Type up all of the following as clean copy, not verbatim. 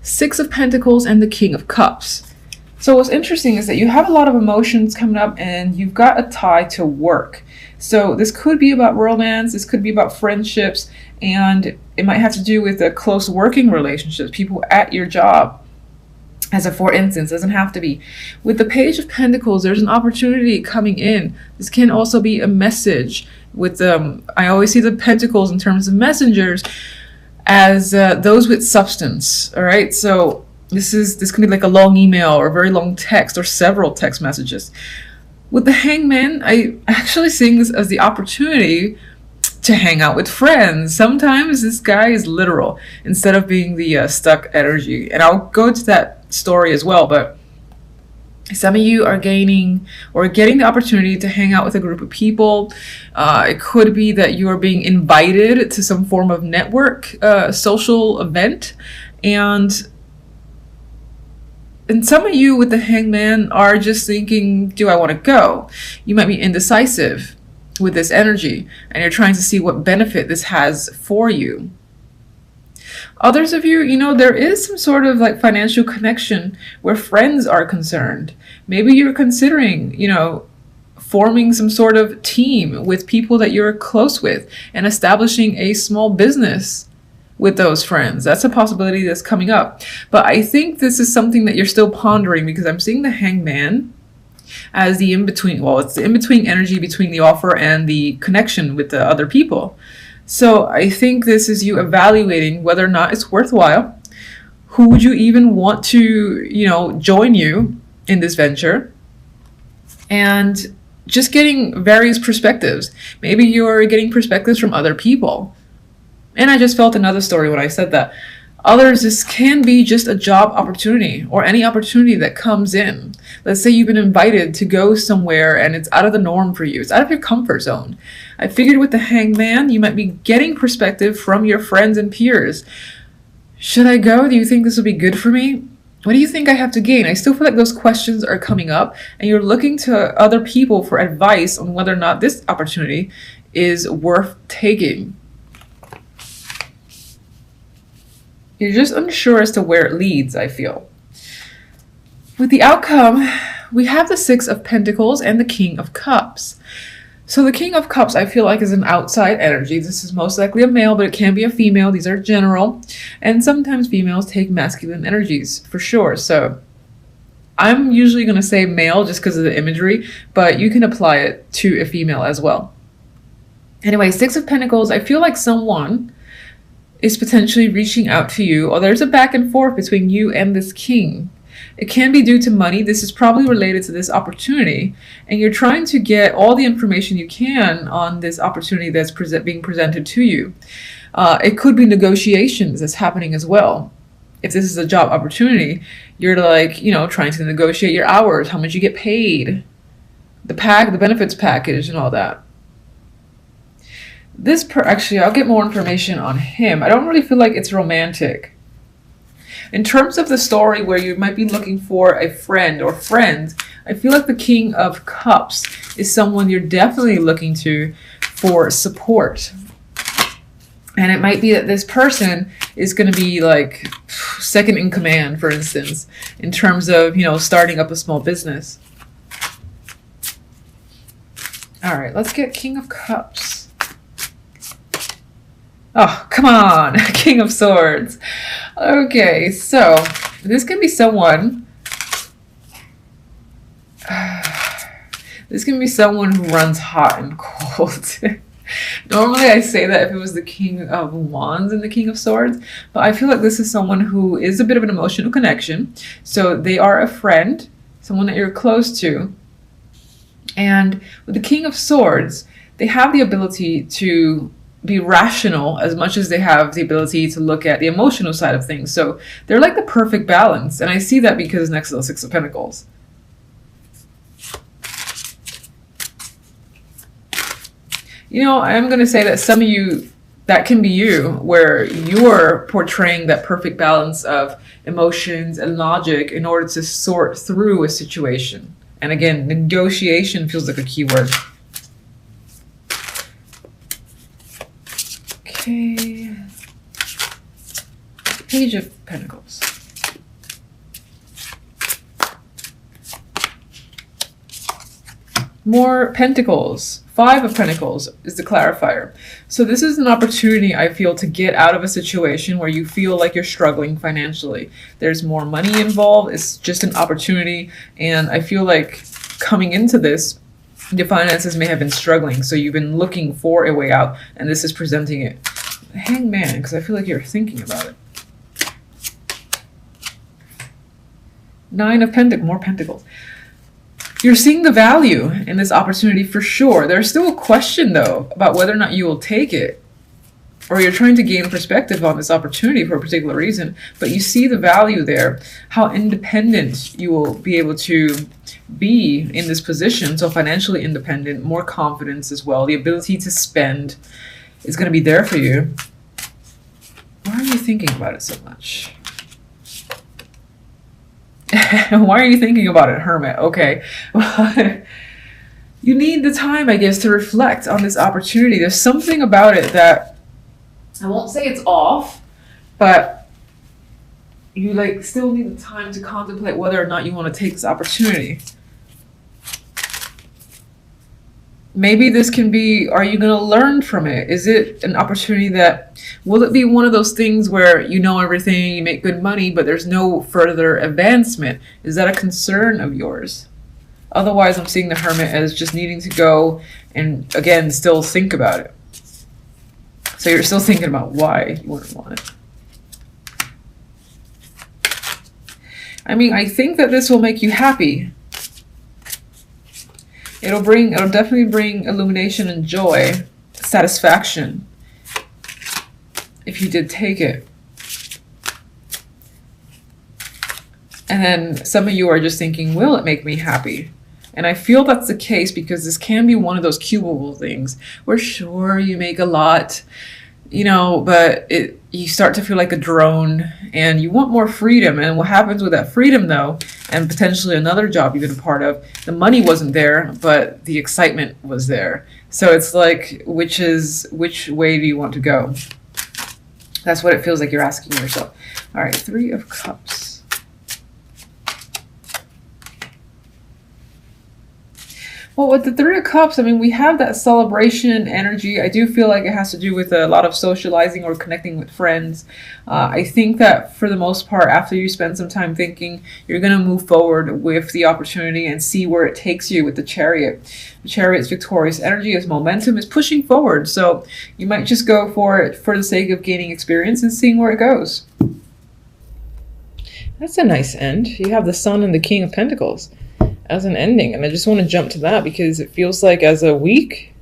Six of Pentacles, and the King of Cups. So what's interesting is that you have a lot of emotions coming up and you've got a tie to work. So this could be about romance, this could be about friendships, and it might have to do with the close working relationships, people at your job. As a for instance, doesn't have to be. With the Page of Pentacles, there's an opportunity coming in. This can also be a message. With I always see the pentacles in terms of messengers as those with substance. All right, so this can be like a long email or a very long text or several text messages. With the Hangman, I actually seeing this as the opportunity to hang out with friends. Sometimes this guy is literal instead of being the stuck energy. And I'll go to that story as well, but some of you are gaining or getting the opportunity to hang out with a group of people. It could be that you are being invited to some form of network, social event. And some of you with the Hangman are just thinking, do I want to go? You might be indecisive with this energy and you're trying to see what benefit this has for you. Others of you, there is some sort of like financial connection where friends are concerned. Maybe you're considering, forming some sort of team with people that you're close with and establishing a small business with those friends. That's a possibility that's coming up. But I think this is something that you're still pondering because I'm seeing the Hangman as the in-between. Well, it's the in-between energy between the offer and the connection with the other people. So I think this is you evaluating whether or not it's worthwhile. Who would you even want to, join you in this venture? And just getting various perspectives. Maybe you're getting perspectives from other people. And I just felt another story when I said that. Others, this can be just a job opportunity or any opportunity that comes in. Let's say you've been invited to go somewhere and it's out of the norm for you. It's out of your comfort zone. I figured with the Hangman, you might be getting perspective from your friends and peers. Should I go? Do you think this will be good for me? What do you think I have to gain? I still feel like those questions are coming up and you're looking to other people for advice on whether or not this opportunity is worth taking. You're just unsure as to where it leads, I feel. With the outcome, we have the Six of Pentacles and the King of Cups. So the King of Cups, I feel like, is an outside energy. This is most likely a male, but it can be a female. These are general. And sometimes females take masculine energies, for sure. So I'm usually going to say male just because of the imagery, but you can apply it to a female as well. Anyway, Six of Pentacles, I feel like someone is potentially reaching out to you, or there's a back and forth between you and this king. It can be due to money. This is probably related to this opportunity, and you're trying to get all the information you can on this opportunity that's being presented to you. It could be negotiations that's happening as well. If this is a job opportunity, you're trying to negotiate your hours, how much you get paid, the benefits package and all that. Actually, I'll get more information on him. I don't really feel like it's romantic. In terms of the story where you might be looking for a friend or friends, I feel like the King of Cups is someone you're definitely looking to for support. And it might be that this person is going to be like second in command, for instance, in terms of, starting up a small business. All right, let's get King of Cups. Oh, come on. King of Swords. Okay, so this can be someone. This can be someone who runs hot and cold. Normally I say that if it was the King of Wands and the King of Swords, but I feel like this is someone who is a bit of an emotional connection. So they are a friend, someone that you're close to. And with the King of Swords, they have the ability to be rational as much as they have the ability to look at the emotional side of things. So they're like the perfect balance. And I see that because next to the Six of Pentacles. I'm going to say that some of you, that can be you, where you're portraying that perfect balance of emotions and logic in order to sort through a situation. And again, negotiation feels like a key word. Okay. Page of Pentacles. More pentacles. 5 of Pentacles is the clarifier. So this is an opportunity, I feel, to get out of a situation where you feel like you're struggling financially. There's more money involved. It's just an opportunity. And I feel like coming into this, your finances may have been struggling. So you've been looking for a way out. And this is presenting it. Hangman, because I feel like you're thinking about it. 9 of Pentacles. More Pentacles. You're seeing the value in this opportunity for sure. There's still a question, though, about whether or not you will take it. Or you're trying to gain perspective on this opportunity for a particular reason. But you see the value there. How independent you will be able to be in this position. So financially independent. More confidence as well. The ability to spend is going to be there for you. Why are you thinking about it so much? Why are you thinking about it, Hermit? Okay. You need the time, I guess, to reflect on this opportunity. There's something about it that, I won't say it's off, but you like still need the time to contemplate whether or not you want to take this opportunity. Maybe this can be, are you going to learn from it? Is it an opportunity that, will it be one of those things where you know everything, you make good money, but there's no further advancement? Is that a concern of yours? Otherwise, I'm seeing the Hermit as just needing to go and, again, still think about it. So you're still thinking about why you wouldn't want it. I mean, I think that this will make you happy. It'll definitely bring illumination and joy, satisfaction, if you did take it. And then some of you are just thinking, will it make me happy? And I feel that's the case because this can be one of those cubicle things where sure, you make a lot, you know, but you start to feel like a drone and you want more freedom. And what happens with that freedom, though, and potentially another job you've been a part of, the money wasn't there, but the excitement was there. So it's like, which way do you want to go? That's what it feels like you're asking yourself. All right, 3 of Cups. Well, with the 3 of Cups, I mean, we have that celebration energy. I do feel like it has to do with a lot of socializing or connecting with friends. I think that for the most part, after you spend some time thinking, you're going to move forward with the opportunity and see where it takes you with the Chariot. The Chariot's victorious energy, its momentum is pushing forward. So you might just go for it for the sake of gaining experience and seeing where it goes. That's a nice end. You have the Sun and the King of Pentacles as an ending, and I just want to jump to that because it feels like as a week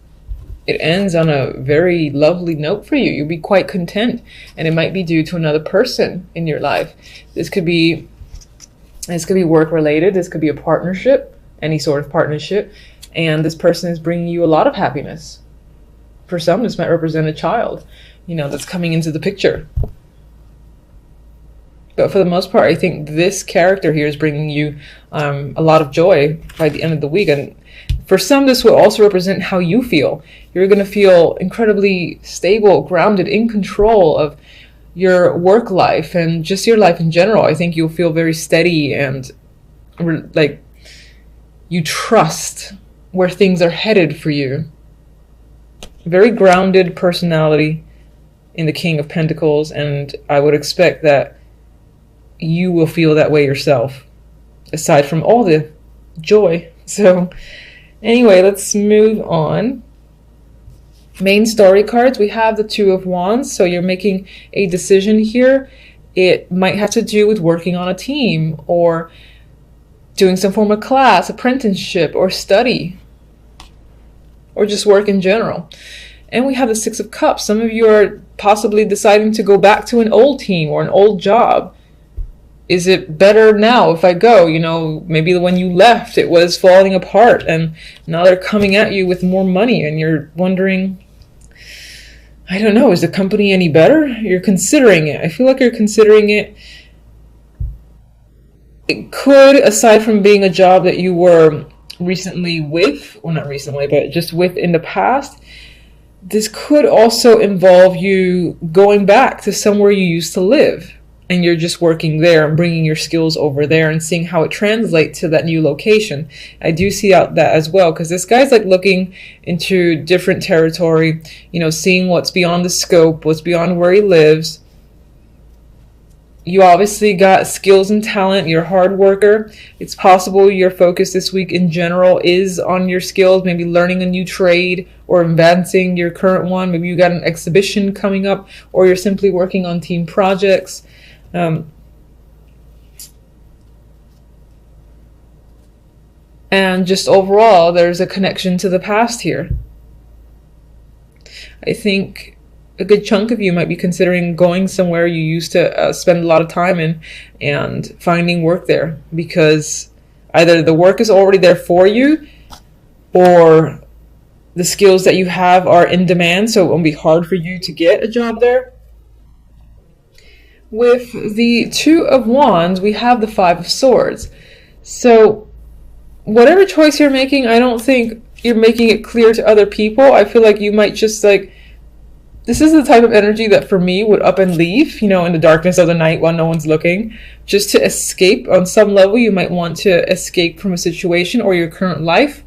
it ends on a very lovely note for you. You'll be quite content, and it might be due to another person in your life. This could be work related, this could be a partnership, any sort of partnership, and this person is bringing you a lot of happiness. For some, this might represent a child, you know, that's coming into the picture. But for the most part, I think this character here is bringing you a lot of joy by the end of the week. And for some, this will also represent how you feel. You're going to feel incredibly stable, grounded, in control of your work life and just your life in general. I think you'll feel very steady and like you trust where things are headed for you. Very grounded personality in the King of Pentacles, and I would expect that you will feel that way yourself, aside from all the joy. So anyway, let's move on. Main story cards, we have the 2 of Wands. So you're making a decision here. It might have to do with working on a team or doing some form of class, apprenticeship, or study, or just work in general. And we have the 6 of Cups. Some of you are possibly deciding to go back to an old team or an old job. Is it better now if I go? You know, maybe when you left, it was falling apart and now they're coming at you with more money and you're wondering, I don't know, is the company any better? You're considering it. I feel like you're considering it. It could, aside from being a job that you were recently with, well, not recently, but just with in the past, this could also involve you going back to somewhere you used to live. and you're just working there and bringing your skills over there and seeing how it translates to that new location. I do see out that as well, because this guy's like looking into different territory, you know, seeing what's beyond the scope, what's beyond where he lives. You obviously got skills and talent. You're a hard worker. It's possible your focus this week in general is on your skills, maybe learning a new trade or advancing your current one. Maybe you got an exhibition coming up, or you're simply working on team projects. And just overall, there's a connection to the past here. I think a good chunk of you might be considering going somewhere you used to spend a lot of time in and finding work there, because either the work is already there for you, or the skills that you have are in demand, so it won't be hard for you to get a job there. With the Two of Wands, we have the Five of Swords. So whatever choice you're making, I don't think you're making it clear to other people. I feel like you might just like, this is the type of energy that for me would up and leave, you know, in the darkness of the night while no one's looking, just to escape. On some level, you might want to escape from a situation or your current life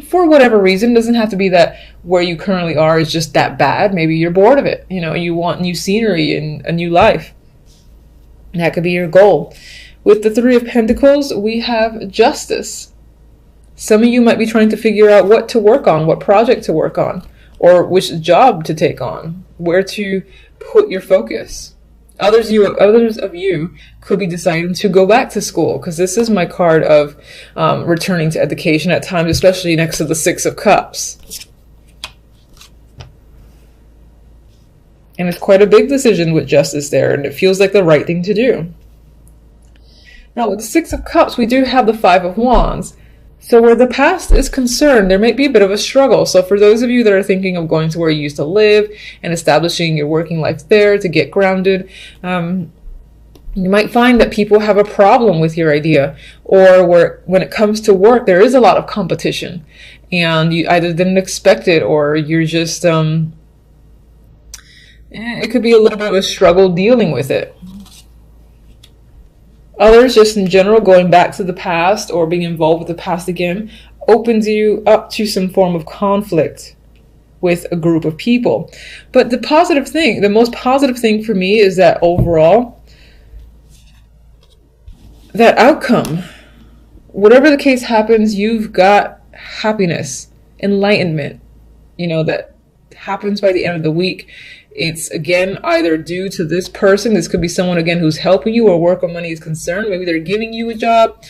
for whatever reason. It doesn't have to be that where you currently are is just that bad. Maybe you're bored of it. You know, you want new scenery and a new life. That could be your goal. With the Three of Pentacles, we have Justice. Some of you might be trying to figure out what to work on, what project to work on, or which job to take on, where to put your focus. Others of you could be deciding to go back to school, because this is my card of returning to education at times, especially next to the Six of Cups. And it's quite a big decision with Justice there, and it feels like the right thing to do. Now with the Six of Cups, we do have the Five of Wands. So where the past is concerned, there might be a bit of a struggle. So for those of you that are thinking of going to where you used to live and establishing your working life there to get grounded, you might find that people have a problem with your idea, or when it comes to work, there is a lot of competition and you either didn't expect it, or you're just, it could be a little bit of a struggle dealing with it. Others, just in general, going back to the past or being involved with the past again opens you up to some form of conflict with a group of people. But the positive thing, the most positive thing for me is that overall, that outcome, whatever the case happens, you've got happiness, enlightenment, you know, that happens by the end of the week. It's, again, either due to this person. This could be someone, again, who's helping you or work on money is concerned. Maybe they're giving you a job.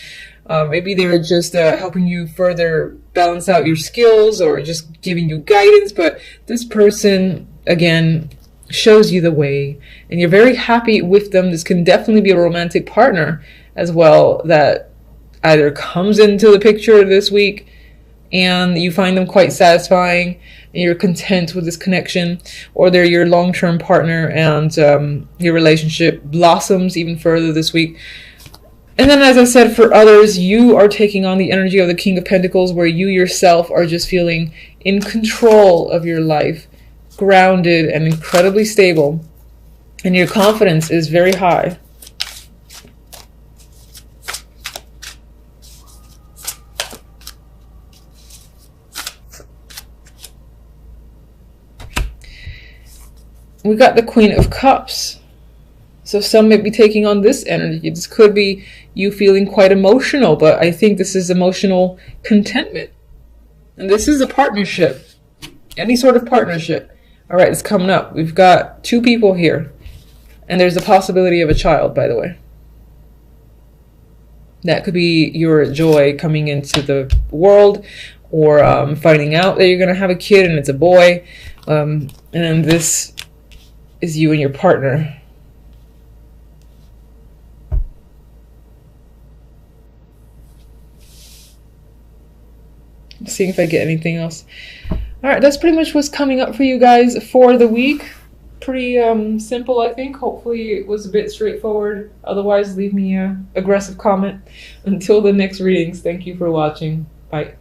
Maybe they're just helping you further balance out your skills, or just giving you guidance. But this person, again, shows you the way, and you're very happy with them. This can definitely be a romantic partner as well that either comes into the picture this week and you find them quite satisfying and you're content with this connection, or they're your long-term partner and your relationship blossoms even further this week. And then, as I said, for others, you are taking on the energy of the King of Pentacles, where you yourself are just feeling in control of your life, grounded and incredibly stable, and your confidence is very high. We got the Queen of Cups. So some may be taking on this energy. This could be you feeling quite emotional, but I think this is emotional contentment. And this is a partnership. Any sort of partnership. All right, it's coming up. We've got two people here. And there's a possibility of a child, by the way. That could be your joy coming into the world, or finding out that you're going to have a kid and it's a boy. And then this is you and your partner. Seeing if I get anything else. All right, that's pretty much what's coming up for you guys for the week. Pretty simple, I think. Hopefully it was a bit straightforward. Otherwise, leave me an aggressive comment. Until the next readings, thank you for watching. Bye.